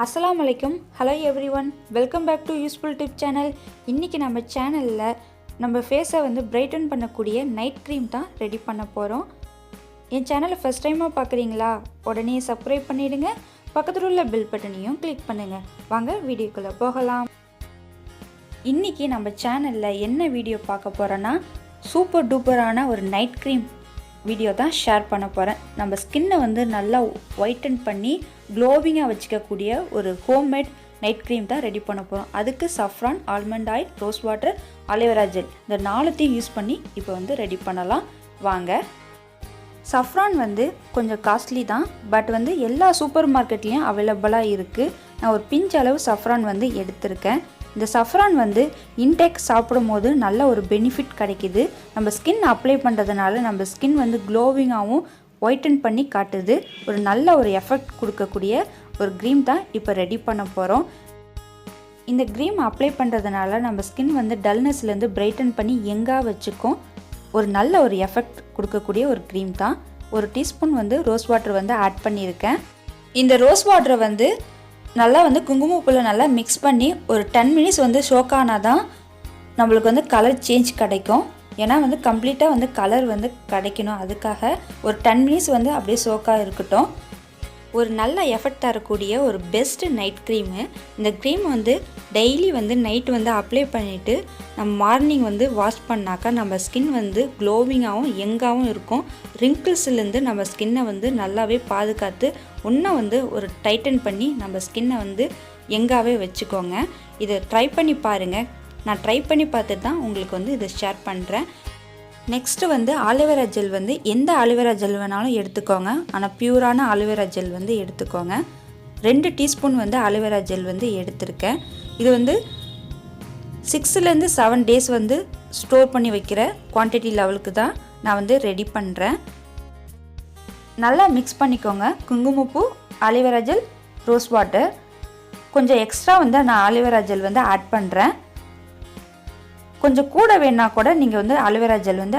அஸ்ஸலாமு அலைக்கும். Hello everyone, welcome back to useful tip channel. இன்றைக்கி நம்ம சேனலில் நம்ம ஃபேஸை பிரைட்டன் பண்ணக்கூடிய நைட் க்ரீம் தான் ரெடி பண்ண போகிறோம். என் சேனலை ஃபஸ்ட் டைமாக பார்க்குறீங்களா? உடனே சப்ஸ்கிரைப் பண்ணிவிடுங்க. பக்கத்தில் உள்ள பெல் பட்டனையும் கிளிக் பண்ணுங்கள். வாங்க வீடியோக்குள்ளே போகலாம். இன்றைக்கி நம்ம சேனலில் என்ன வீடியோ பார்க்க போகிறோன்னா, சூப்பர் டூப்பரான ஒரு நைட் க்ரீம் வீடியோ தான் ஷேர் பண்ண போகிறேன். நம்ம ஸ்கின்னை நல்லா ஒயிட்டன் பண்ணி க்ளோவிங்காக வச்சுக்கக்கூடிய ஒரு ஹோம்மேட் நைட் க்ரீம் தான் ரெடி பண்ண போகிறோம். அதுக்கு சஃப்ரான், almond oil, rose water, aloe vera gel இந்த 4த்தையும் யூஸ் பண்ணி இப்போ ரெடி பண்ணலாம். வாங்க. சஃப்ரான் கொஞ்சம் காஸ்ட்லி தான், பட் எல்லா சூப்பர் மார்க்கெட்லேயும் அவைலபிளாக இருக்குது. நான் ஒரு பிஞ்ச் அளவு சஃப்ரான் எடுத்திருக்கேன். இந்த சஃப்ரான் இன்டேக் சாப்பிடும் போது நல்ல ஒரு பெனிஃபிட் கிடைக்கிது. நம்ம ஸ்கின் அப்ளை பண்ணுறதுனால நம்ம ஸ்கின் க்ளோவிங்காகவும் ஒயிட்டன் பண்ணி காட்டுது. ஒரு நல்ல ஒரு எஃபெக்ட் கொடுக்கக்கூடிய ஒரு க்ரீம் தான் இப்போ ரெடி பண்ண போகிறோம். இந்த க்ரீம் அப்ளை பண்ணுறதுனால நம்ம ஸ்கின் டல்னஸ்லேருந்து பிரைட்டன் பண்ணி எங்காக வச்சுக்கும். ஒரு நல்ல ஒரு எஃபெக்ட் கொடுக்கக்கூடிய ஒரு க்ரீம் தான். ஒரு டீஸ்பூன் ரோஸ் வாட்டர் ஆட் பண்ணியிருக்கேன். இந்த ரோஸ் வாட்டரை நல்லா குங்குமப்பூவில் நல்லா மிக்ஸ் பண்ணி ஒரு 10 மினிட்ஸ் சோக் ஆனால் தான் நம்மளுக்கு கலர் சேஞ்ச் கிடைக்கும். ஏன்னா கம்ப்ளீட்டாக கலர் கிடைக்கணும். அதுக்காக ஒரு 10 மினிட்ஸ் அப்படியே சோக்காக இருக்கட்டும். ஒரு நல்ல எஃபெக்ட் தரக்கூடிய ஒரு பெஸ்ட் நைட் க்ரீமு. இந்த க்ரீம் டெய்லி நைட் அப்ளை பண்ணிவிட்டு நம்ம மார்னிங் வாஷ் பண்ணாக்கா நம்ம ஸ்கின் க்ளோவிங்காகவும் எங்காகவும் இருக்கும். ரிங்கிள்ஸ்லேருந்து நம்ம ஸ்கின்னை நல்லாவே பாதுகாத்து இன்னும் ஒரு டைட்டன் பண்ணி நம்ம ஸ்கின்னை எங்காவே வச்சுக்கோங்க. இதை ட்ரை பண்ணி பாருங்கள். நான் ட்ரை பண்ணி பார்த்துட்டு தான் உங்களுக்கு இதை ஷேர் பண்ணுறேன். நெக்ஸ்ட்டு ஆலோவேரா ஜெல் எந்த ஆலோவேரா ஜெல் வேணாலும் எடுத்துக்கோங்க. ஆனால் பியூரான ஆலோவேரா ஜெல் எடுத்துக்கோங்க. 2 டீஸ்பூன் ஆலோவேரா ஜெல் எடுத்திருக்கேன். இது 6லேருந்து 7 டேஸ் ஸ்டோர் பண்ணி வைக்கிற குவான்டிட்டி லெவலுக்கு தான் நான் ரெடி பண்ணுறேன். நல்லா மிக்ஸ் பண்ணிக்கோங்க. குங்குமப்பூ, ஆலோவேரா ஜெல், ரோஸ் வாட்டர், கொஞ்சம் எக்ஸ்ட்ரா நான் ஆலோவேரா ஜெல் ஆட் பண்ணுறேன். கொஞ்சம் கூட வேணா கூட நீங்கள் அலோவேரா ஜெல்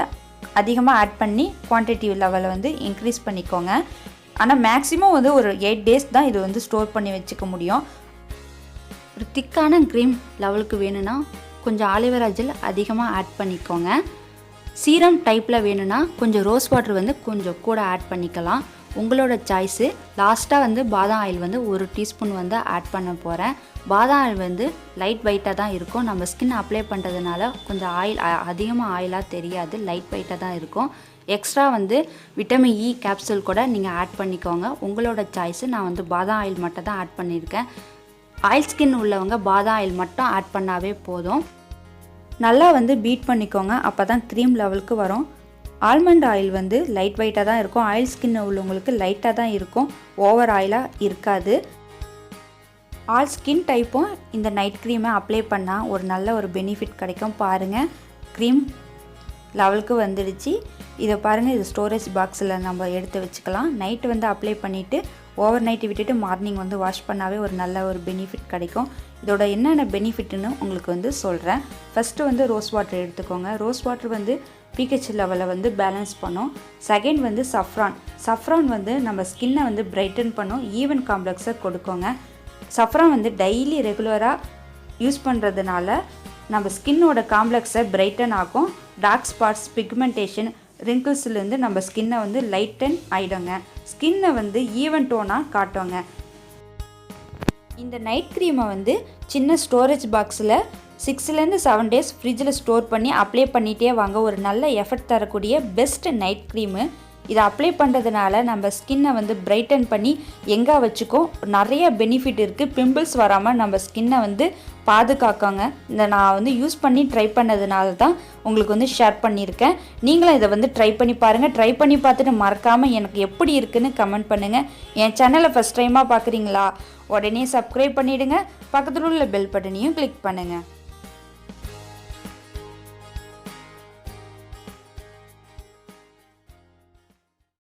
அதிகமாக ஆட் பண்ணி குவான்டிட்டி லெவலை இன்க்ரீஸ் பண்ணிக்கோங்க. ஆனால் மேக்ஸிமம் ஒரு 8 டேஸ் தான் இது ஸ்டோர் பண்ணி வச்சுக்க முடியும். ஒரு திக்கான க்ரீம் லெவலுக்கு வேணும்னா கொஞ்சம் ஆலோவேரா ஜெல் அதிகமாக ஆட் பண்ணிக்கோங்க. சீரம் டைப்பில் வேணும்னா கொஞ்சம் ரோஸ் வாட்டர் கொஞ்சம் கூட ஆட் பண்ணிக்கலாம். உங்களோட சாய்ஸு. லாஸ்ட்டாக பாதாம் ஆயில் 1 டீஸ்பூன் ஆட் பண்ண போகிறேன். பாதாம் ஆயில் லைட் வெயிட்டாக தான் இருக்கும். நம்ம ஸ்கின் அப்ளை பண்ணுறதுனால கொஞ்சம் ஆயில் அதிகமாக ஆயிலாக தெரியாது, லைட் வெயிட்டாக தான் இருக்கும். எக்ஸ்ட்ரா விட்டமின் இ கேப்சூல் கூட நீங்கள் ஆட் பண்ணிக்கோங்க. உங்களோட சாய்ஸு. நான் பாதாம் ஆயில் மட்டும் தான் ஆட் பண்ணியிருக்கேன். ஆயில் ஸ்கின் உள்ளவங்க பாதாம் ஆயில் மட்டும் ஆட் பண்ணாவே போதும். நல்லா பீட் பண்ணிக்கோங்க. அப்போ தான் க்ரீம் லெவலுக்கு வரும். ஆல்மண்ட் ஆயில் லைட் வெயிட்டாக தான் இருக்கும். ஆயில் ஸ்கின் உள்ளவங்களுக்கு லைட்டாக தான் இருக்கும், ஓவர் ஆயிலாக இருக்காது. ஆல் ஸ்கின் டைப்பும் இந்த நைட் க்ரீமை அப்ளை பண்ணால் ஒரு நல்ல ஒரு பெனிஃபிட் கிடைக்கும். பாருங்கள், க்ரீம் லெவலுக்கு வந்துடுச்சு. இதை பாருங்கள், இது ஸ்டோரேஜ் பாக்ஸில் நம்ம எடுத்து வச்சுக்கலாம். நைட்டு அப்ளை பண்ணிவிட்டு ஓவர் நைட்டு விட்டுட்டு மார்னிங் வாஷ் பண்ணாவே ஒரு நல்ல ஒரு பெனிஃபிட் கிடைக்கும். இதோட என்னென்ன பெனிஃபிட்னு உங்களுக்கு சொல்கிறேன். ஃபஸ்ட்டு ரோஸ் வாட்டர் எடுத்துக்கோங்க. ரோஸ் வாட்டர் pH லெவலை பேலன்ஸ் பண்ணும். செகண்ட் சஃப்ரான் நம்ம ஸ்கின்னை பிரைட்டன் பண்ணும், ஈவன் காம்ப்ளெக்ஸை கொடுக்குங்க. சஃப்ரான் டெய்லி ரெகுலராக யூஸ் பண்ணுறதுனால நம்ம ஸ்கின்னோட காம்ப்ளெக்ஸை பிரைட்டன் ஆகும். டார்க் ஸ்பாட்ஸ், பிக்மெண்டேஷன், ரிங்கிள்ஸ்லேருந்து நம்ம ஸ்கின்னை லைட்டன் ஆகிடுங்க. ஸ்கின்னை ஈவன் டோனாக காட்டுங்க. இந்த நைட் க்ரீமை சின்ன ஸ்டோரேஜ் பாக்ஸில் 6லேருந்து 7 டேஸ் ஃப்ரிட்ஜில் ஸ்டோர் பண்ணி அப்ளை பண்ணிகிட்டே வாங்க. ஒரு நல்ல எஃபெக்ட் தரக்கூடிய பெஸ்ட் நைட் க்ரீமு. இதை அப்ளை பண்ணுறதுனால நம்ம ஸ்கின்னை பிரைட்டன் பண்ணி எங்கே வச்சுக்கோ. நிறைய பெனிஃபிட் இருக்குது. பிம்பிள்ஸ் வராமல் நம்ம ஸ்கின்னை பாதுகாக்காங்க. இந்த நான் யூஸ் பண்ணி ட்ரை பண்ணதுனால தான் உங்களுக்கு ஷேர் பண்ணியிருக்கேன். நீங்களும் இதை ட்ரை பண்ணி பாருங்கள். ட்ரை பண்ணி பார்த்துட்டு மறக்காமல் எனக்கு எப்படி இருக்குன்னு கமெண்ட் பண்ணுங்கள். என் சேனலை ஃபஸ்ட் டைமாக பார்க்குறீங்களா? உடனே சப்ஸ்கிரைப் பண்ணிவிடுங்க. பக்கத்தில் உள்ள பெல் பட்டனையும் கிளிக் பண்ணுங்கள்.